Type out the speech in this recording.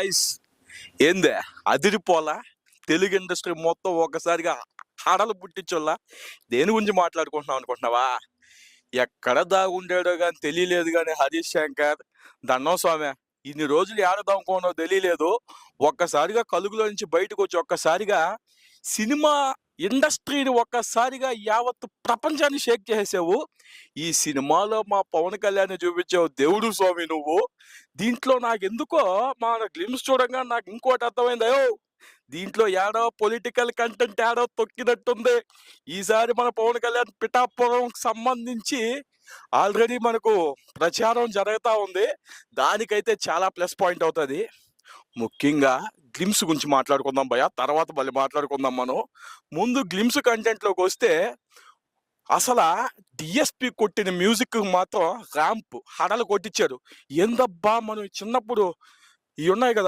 Guys ఏందే అదిరిపోలా Telugu industry మొత్తం ఒకసారిగా హడలు పుట్టించోళ్ళ దేని గురించి మాట్లాడుకుంటున్నాం అనుకుంటున్నావా? ఎక్కడ దాగుండాడో కానీ తెలియలేదు కానీ హరీష్ శంకర్ దండం స్వామి ఇన్ని రోజులు ఏడదాముకోనో తెలియలేదు. ఒక్కసారిగా కలుగులో నుంచి బయటకు వచ్చి ఒక్కసారిగా సినిమా ఇండస్ట్రీని ఒక్కసారిగా యావత్ ప్రపంచాన్ని షేక్ చేసేసావు. ఈ సినిమాలో మా పవన్ కళ్యాణ్ చూపించావు దేవుడు స్వామి నువ్వు. దీంట్లో నాకెందుకో మన గ్లిమ్స్ చూడంగా నాకు ఇంకోటి అర్థమైంది. అయ్యో దీంట్లో ఏడో పొలిటికల్ కంటెంట్ ఏడో తొక్కినట్టుంది. ఈసారి మన పవన్ కళ్యాణ్ పిఠాపురం సంబంధించి ఆల్రెడీ మనకు ప్రచారం జరుగుతూ ఉంది. దానికైతే చాలా ప్లస్ పాయింట్ అవుతుంది. ముఖ్యంగా గ్లిమ్స్ గురించి మాట్లాడుకుందాం భయ్య, తర్వాత మళ్ళీ మాట్లాడుకుందాం. మనం ముందు గ్లిమ్స్ కంటెంట్లోకి వస్తే అసలు డిఎస్పి కొట్టిన మ్యూజిక్ మాత్రం ర్యాంప్ హడలు కొట్టించారు. ఏందబ్బా మనం చిన్నప్పుడు ఇవి ఉన్నాయి కదా